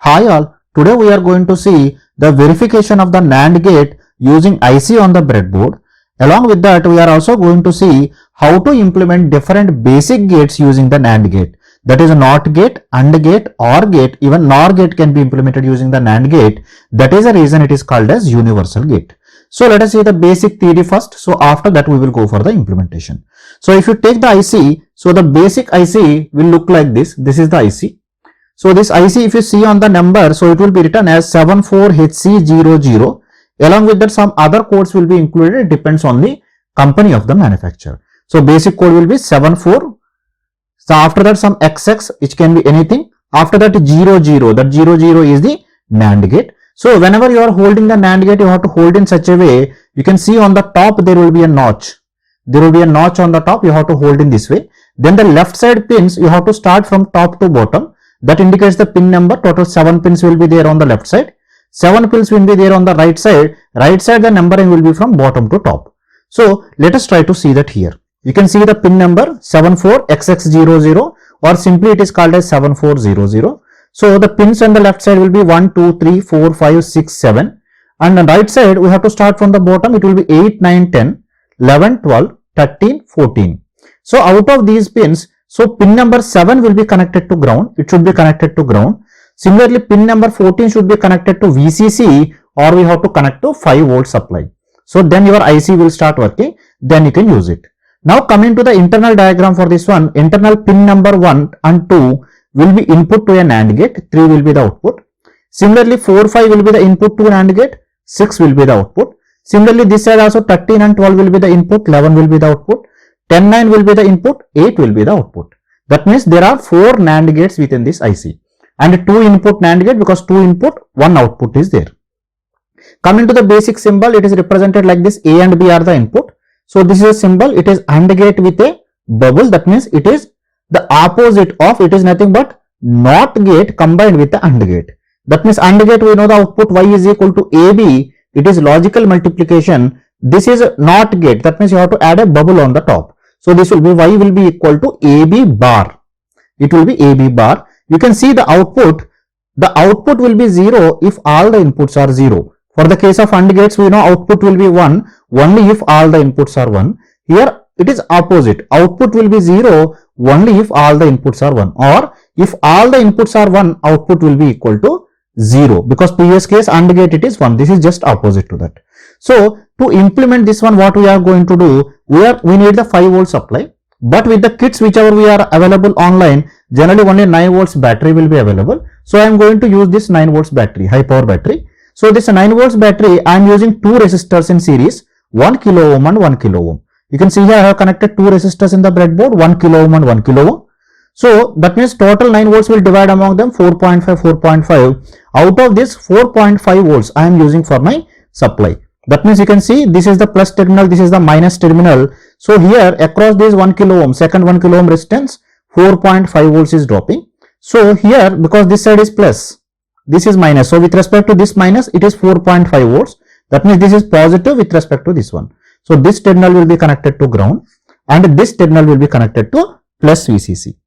Hi all, today we are going to see the verification of the NAND gate using IC on the breadboard. Along with that, we are also going to see how to implement different basic gates using the NAND gate. That is a NOT gate, AND gate, OR gate, even NOR gate can be implemented using the NAND gate. That is the reason it is called as universal gate. So let us see the basic theory first. So after that we will go for the implementation. So if you take the IC, so the basic IC will look like this. This is the IC. So this IC, if you see on the number, so it will be written as 74HC00. Along with that, some other codes will be included. It depends on the company of the manufacturer. So basic code will be 74. So after that, some XX, which can be anything. After that, 00. That 00 is the NAND gate. So whenever you are holding the NAND gate, you have to hold in such a way. You can see on the top there will be a notch. There will be a notch on the top. You have to hold in this way. Then the left side pins, you have to start from top to bottom. That indicates the pin number. Total 7 pins will be there on the left side. 7 pins will be there on the right side. Right side, the numbering will be from bottom to top. So let us try to see that here. You can see the pin number 74XX00, or simply it is called as 7400. So the pins on the left side will be 1, 2, 3, 4, 5, 6, 7. And on the right side, we have to start from the bottom. It will be 8, 9, 10, 11, 12, 13, 14. So out of these pins, so pin number 7 will be connected to ground. It should be connected to ground. Similarly, pin number 14 should be connected to VCC, or we have to connect to 5 volt supply. So then your IC will start working. Then you can use it. Now coming to the internal diagram for this one, internal pin number 1 and 2 will be input to a NAND gate. 3 will be the output. Similarly, 4, 5 will be the input to a NAND gate. 6 will be the output. Similarly, this side also 13 and 12 will be the input. 11 will be the output. 10, 9 will be the input, 8 will be the output. That means there are 4 NAND gates within this IC and 2 input NAND gate, because 2 input, 1 output is there. Coming to the basic symbol, it is represented like this. A and B are the input. So this is a symbol. It is AND gate with a bubble. That means it is the opposite of, it is nothing but NOT gate combined with the AND gate. That means AND gate, we know the output Y is equal to AB. It is logical multiplication. This is a NOT gate. That means you have to add a bubble on the top. So this will be Y will be equal to AB bar. It will be AB bar. You can see the output. The output will be 0 if all the inputs are 0. For the case of AND gates, we know output will be 1 only if all the inputs are 1. Here it is opposite. Output will be 0 only if all the inputs are 1. Or if all the inputs are 1, output will be equal to 0. Because previous case AND gate it is 1. This is just opposite to that. So to implement this one, what we are going to do, we need the 5 volt supply. But with the kits whichever we are available online, generally only 9 volts battery will be available. So I am going to use this 9 volts battery, high power battery. So this 9 volts battery, I am using 2 resistors in series, 1 kilo ohm and 1 kilo ohm. You can see here I have connected 2 resistors in the breadboard, 1 kilo ohm and 1 kilo ohm. So that means total 9 volts will divide among them 4.5, 4.5. Out of this 4.5 volts I am using for my supply. That means you can see this is the plus terminal, this is the minus terminal. So here across this 1 kilo ohm, second 1 kilo ohm resistance, 4.5 volts is dropping. So here, because this side is plus, this is minus. So with respect to this minus, it is 4.5 volts. That means this is positive with respect to this one. So this terminal will be connected to ground and this terminal will be connected to plus VCC.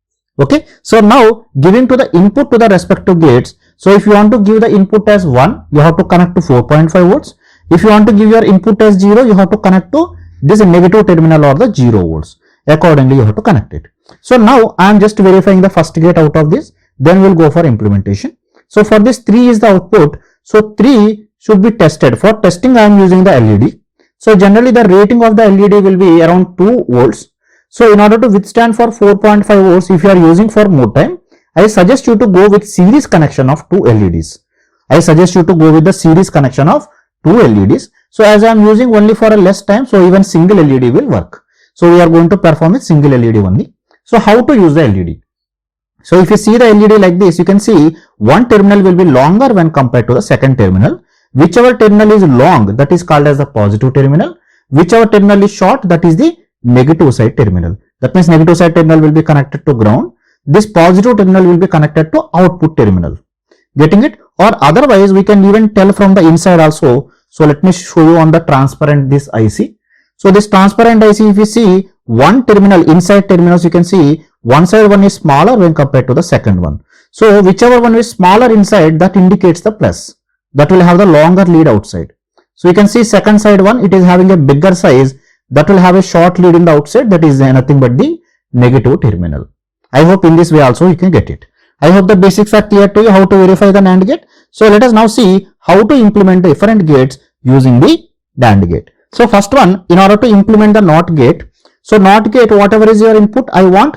Okay. So now giving to the input to the respective gates. So if you want to give the input as 1, you have to connect to 4.5 volts. If you want to give your input as 0, you have to connect to this negative terminal or the 0 volts. Accordingly, you have to connect it. So now I am just verifying the first gate out of this. Then we will go for implementation. So for this 3 is the output. So 3 should be tested. For testing, I am using the LED. So generally the rating of the LED will be around 2 volts. So in order to withstand for 4.5 volts, if you are using for more time, I suggest you to go with series connection of 2 LEDs. I suggest you to go with the series connection of 2 LEDs. So as I am using only for a less time, so even single LED will work. So we are going to perform with single LED only. So how to use the LED? So if you see the LED like this, you can see one terminal will be longer when compared to the second terminal. Whichever terminal is long, that is called as the positive terminal. Whichever terminal is short, that is the negative side terminal. That means negative side terminal will be connected to ground. This positive terminal will be connected to output terminal. Getting it? Or otherwise we can even tell from the inside also. So let me show you on the transparent this IC. So this transparent IC, if you see one terminal, inside terminals, you can see one side one is smaller when compared to the second one. So whichever one is smaller inside, that indicates the plus. That will have the longer lead outside. So you can see second side one, it is having a bigger size, that will have a short lead in the outside, that is nothing but the negative terminal. I hope in this way also you can get it. I hope the basics are clear to you how to verify the NAND gate. So let us now see how to implement the different gates using the NAND gate. So first one, in order to implement the NOT gate, so NOT gate, whatever is your input, I want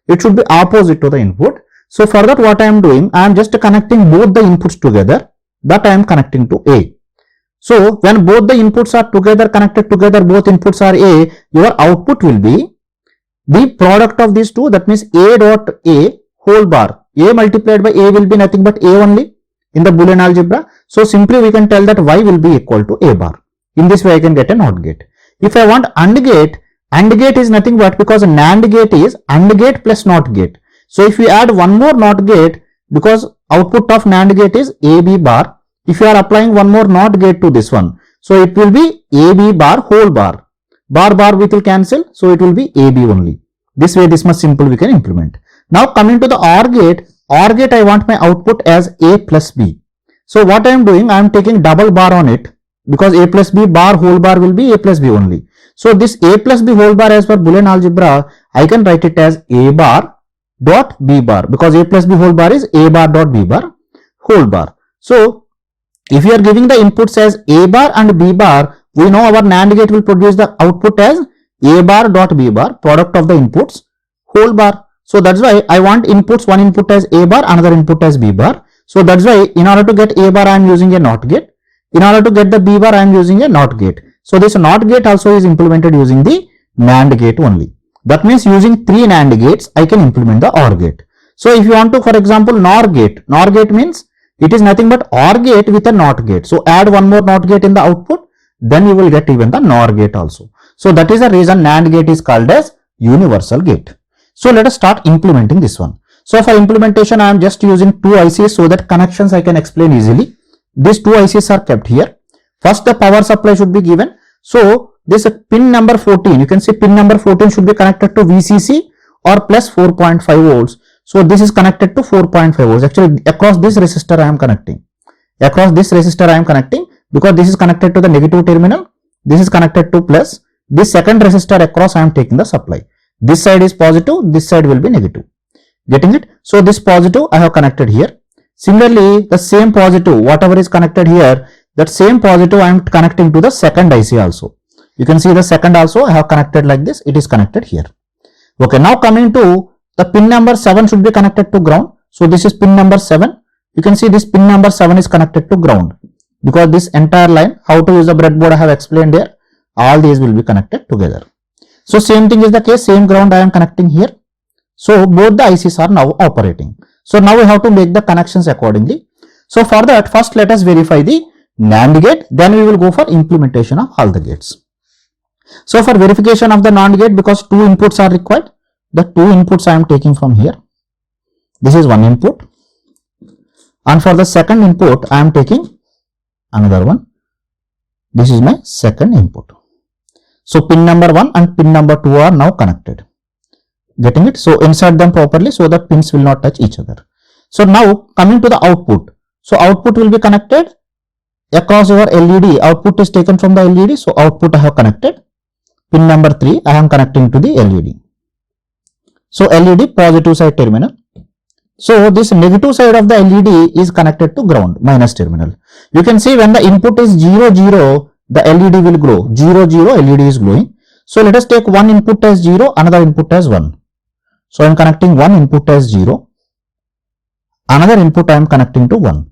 it should be opposite to the input. So for that, what I am doing, I am just connecting both the inputs together. That I am connecting to A. So when both the inputs are together, connected together, both inputs are A, your output will be the product of these two. That means A dot A whole bar. A multiplied by A will be nothing but A only in the Boolean algebra. So simply we can tell that Y will be equal to A bar. In this way I can get a NOT gate. If I want AND gate is nothing but, because NAND gate is AND gate plus NOT gate. So if we add one more NOT gate, because output of NAND gate is AB bar, if you are applying one more NOT gate to this one, so it will be AB bar whole bar. Bar we will cancel, so it will be AB only. This way, this much simple we can implement. Now coming to the OR gate I want my output as A plus B. So what I am doing, I am taking double bar on it, because A plus B bar whole bar will be A plus B only. So this A plus B whole bar, as per Boolean algebra, I can write it as A bar dot B bar, because A plus B whole bar is A bar dot B bar whole bar. So if you are giving the inputs as A bar and B bar, we know our NAND gate will produce the output as A bar dot B bar, product of the inputs whole bar. So that's why I want inputs, one input as A bar, another input as B bar. So that's why in order to get A bar I am using a NOT gate. In order to get the B bar I am using a NOT gate. So this NOT gate also is implemented using the NAND gate only. That means using 3 NAND gates I can implement the OR gate. So if you want to, for example, NOR gate means it is nothing but OR gate with a NOT gate. So add one more NOT gate in the output, then you will get even the NOR gate also. So that is the reason NAND gate is called as universal gate. So let us start implementing this one. So for implementation I am just using 2 ICs so that connections I can explain easily. These 2 ICs are kept here. First the power supply should be given. So this pin number 14, you can see pin number 14 should be connected to VCC or plus 4.5 volts. So this is connected to 4.5 volts. Actually across this resistor I am connecting. Across this resistor I am connecting, because this is connected to the negative terminal. This is connected to plus. This second resistor across I am taking the supply. This side is positive, this side will be negative. Getting it? So this positive I have connected here. Similarly, the same positive, whatever is connected here, that same positive I am connecting to the second IC also. You can see the second also I have connected like this. It is connected here. Okay, now coming to the pin number 7 should be connected to ground. So this is pin number 7. You can see this pin number 7 is connected to ground, because this entire line, how to use the breadboard I have explained here. All these will be connected together. So same thing is the case, same ground I am connecting here. So both the ICs are now operating. So now we have to make the connections accordingly. So for that, first let us verify the NAND gate, then we will go for implementation of all the gates. So for verification of the NAND gate, because 2 inputs are required, the 2 inputs I am taking from here. This is one input, and for the second input I am taking another one. This is my second input. So pin number 1 and pin number 2 are now connected. Getting it? So insert them properly so that pins will not touch each other. So now coming to the output. So output will be connected across your LED. Output is taken from the LED. So output I have connected. Pin number 3 I am connecting to the LED. So LED positive side terminal. So this negative side of the LED is connected to ground, minus terminal. You can see when the input is 0, 0, the LED will glow. 0, 0, LED is glowing. So let us take one input as 0, another input as 1. So I am connecting one input as 0, another input I am connecting to 1.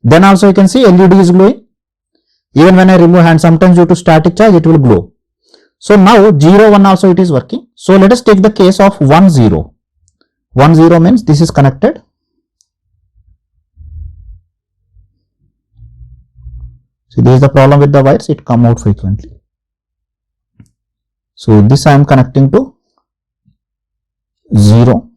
Then also you can see LED is glowing. Even when I remove hand, sometimes due to static charge it will glow. So now 0, 1 also it is working. So let us take the case of 1, 0. 1, 0 means this is connected. See, this is the problem with the wires, it come out frequently. So this I am connecting to 0.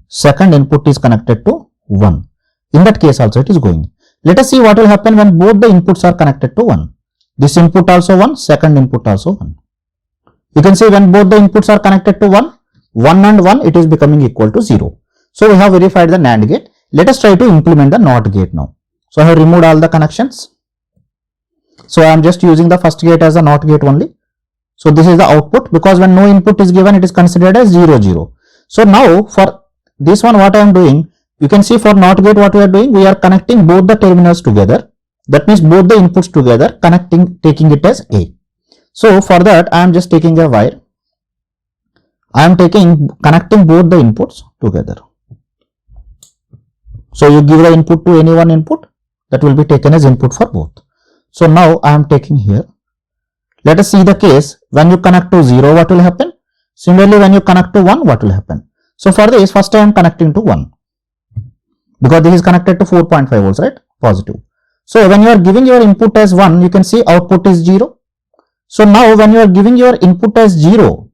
Second input is connected to 1. In that case also it is going. Let us see what will happen when both the inputs are connected to 1. This input also 1, second input also 1. You can see when both the inputs are connected to 1, 1 and 1, it is becoming equal to 0. So we have verified the NAND gate. Let us try to implement the NOT gate now. So I have removed all the connections. So I am just using the first gate as a NOT gate only. So this is the output, because when no input is given, it is considered as 0, 0. So now for this one, what I am doing, you can see for NOT gate what we are doing, we are connecting both the terminals together. That means both the inputs together, taking it as A. So for that, I am just taking a wire. I am connecting both the inputs together. So you give the input to any one input, that will be taken as input for both. So now I am taking here. Let us see the case when you connect to 0, what will happen? Similarly, when you connect to 1, what will happen? So for this, first I am connecting to 1, because this is connected to 4.5 volts, right? Positive. So when you are giving your input as 1, you can see output is 0. So now when you are giving your input as 0,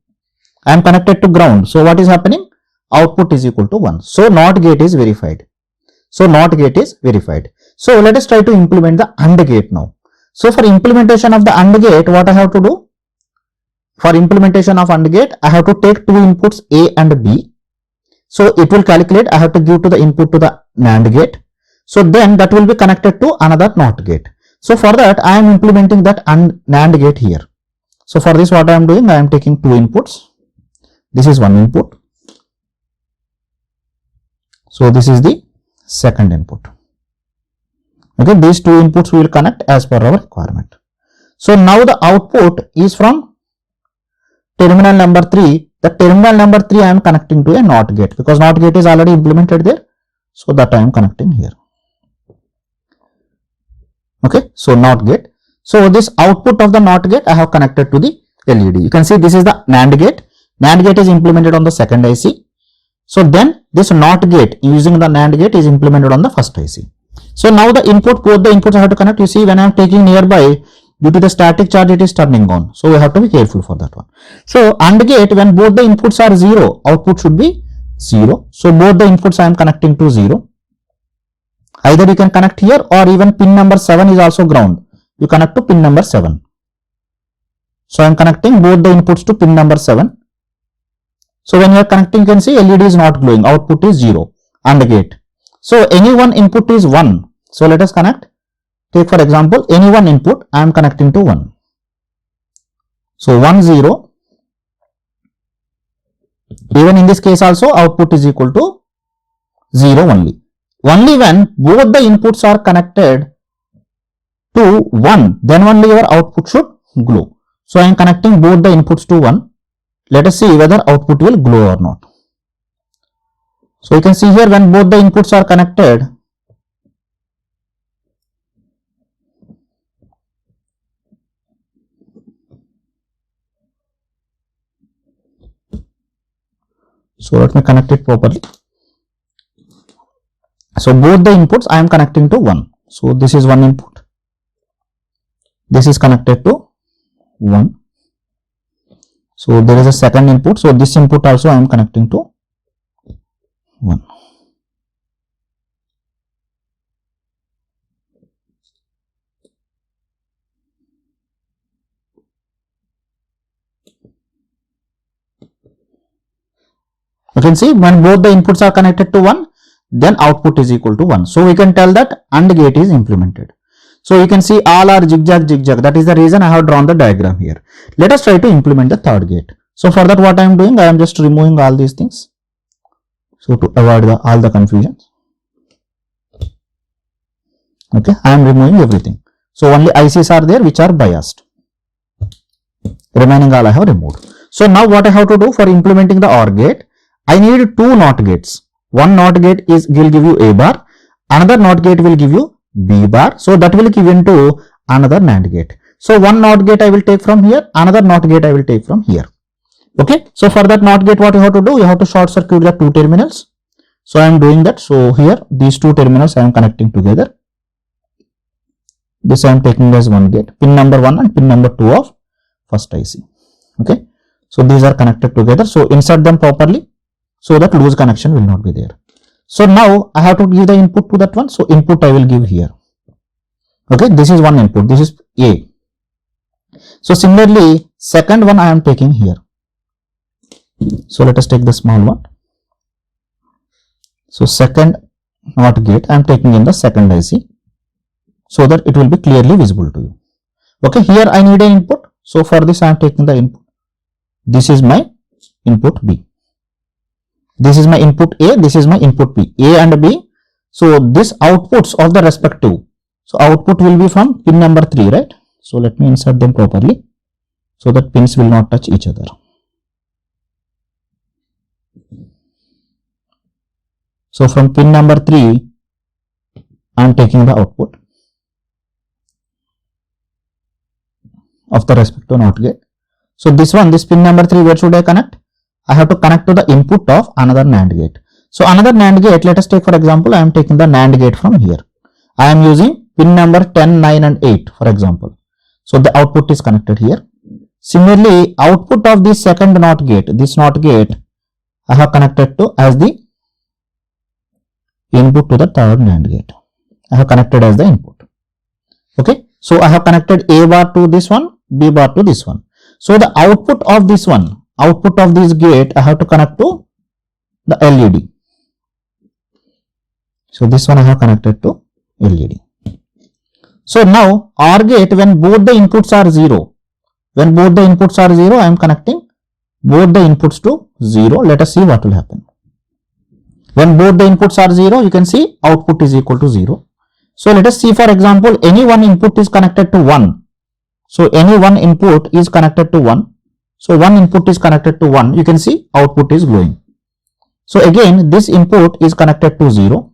I am connected to ground. So what is happening? Output is equal to 1. So NOT gate is verified. So NOT gate is verified. So let us try to implement the AND gate now. So for implementation of the AND gate, what I have to do? For implementation of AND gate, I have to take two inputs A and B. So it will calculate, I have to give to the input to the NAND gate. So then that will be connected to another NOT gate. So for that, I am implementing that NAND gate here. So for this, what I am doing, I am taking two inputs. This is one input. So this is the second input. Okay, these two inputs we will connect as per our requirement. So now the output is from terminal number 3. The terminal number 3 I am connecting to a NOT gate, because NOT gate is already implemented there. So that I am connecting here. Okay, so NOT gate. So this output of the NOT gate I have connected to the LED. You can see this is the NAND gate. NAND gate is implemented on the second IC. So then this NOT gate using the NAND gate is implemented on the first IC. So now the input, both the inputs I have to connect. You see, when I am taking nearby, due to the static charge, it is turning on. So we have to be careful for that one. So AND gate, when both the inputs are 0, output should be 0. So both the inputs I am connecting to 0. Either you can connect here, or even pin number 7 is also ground. You connect to pin number 7. So I am connecting both the inputs to pin number 7. So when you are connecting, you can see LED is not glowing. Output is 0. AND gate. So any one input is 1. So let us connect. Take for example, any one input I am connecting to 1. So 1, 0. Even in this case also, output is equal to 0 only. Only when both the inputs are connected to 1, then only your output should glow. So I am connecting both the inputs to 1. Let us see whether output will glow or not. So you can see here, when both the inputs are connected, so let me connect it properly. So both the inputs I am connecting to 1. So this is one input. This is connected to 1. So there is a second input. So this input also I am connecting to 1. You can see when both the inputs are connected to 1, then output is equal to 1. So we can tell that AND gate is implemented. So you can see all are zigzag. That is the reason I have drawn the diagram here. Let us try to implement the third gate. So for that, what I am doing, I am just removing all these things. So to avoid all the confusions. Okay, I am removing everything. So only ICs are there which are biased. Remaining all I have removed. So now what I have to do for implementing the OR gate, I need two NOT gates. One NOT gate will give you A bar, another NOT gate will give you B bar. So that will give into another NAND gate. So one NOT gate I will take from here, another NOT gate I will take from here. Okay, so for that NOT gate, what you have to do, you have to short circuit the two terminals. So I am doing that. So here these two terminals I am connecting together. This I am taking as one gate, pin number 1 and pin number 2 of first IC. Okay, so these are connected together. So insert them properly so that loose connection will not be there. So now I have to give the input to that one. So input I will give here. Okay, this is one input. This is A. So similarly, second one I am taking here. So let us take the small one. So second NOT gate I am taking in the second IC, so that it will be clearly visible to you. Okay, here I need an input. So for this I am taking the input. This is my input B. This is my input A, this is my input B. A and B. So this outputs of the respective. So output will be from pin number 3, right? So let me insert them properly so that pins will not touch each other. So from pin number 3, I am taking the output of the respective NOT gate. So this one, this pin number 3, where should I connect? I have to connect to the input of another NAND gate. So another NAND gate, let us take for example, I am taking the NAND gate from here. I am using pin number 10, 9 and 8 for example. So the output is connected here. Similarly, output of this second NOT gate, this NOT gate, I have connected to as the input to the third NAND gate. I have connected as the input. Okay. So I have connected A bar to this one, B bar to this one. So the output of this one, output of this gate, I have to connect to the LED. So this one I have connected to LED. So now OR gate, when both the inputs are 0, when both the inputs are 0, I am connecting both the inputs to 0. Let us see what will happen. When both the inputs are 0, you can see output is equal to 0. So let us see, for example, any one input is connected to 1. So any one input is connected to 1. So one input is connected to 1. You can see output is glowing. So again, this input is connected to 0.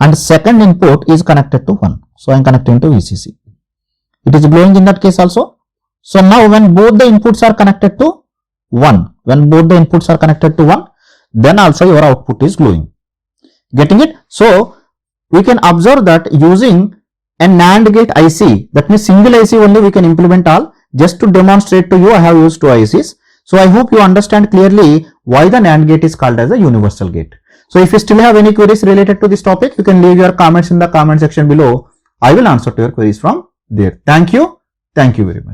And second input is connected to 1. So I am connecting to VCC. It is glowing in that case also. So now when both the inputs are connected to 1, when both the inputs are connected to 1, then also your output is glowing. Getting it? So we can observe that using a NAND gate IC, that means single IC only we can implement all. Just to demonstrate to you, I have used 2 ICs. So I hope you understand clearly why the NAND gate is called as a universal gate. So if you still have any queries related to this topic, you can leave your comments in the comment section below. I will answer to your queries from there. Thank you. Thank you very much.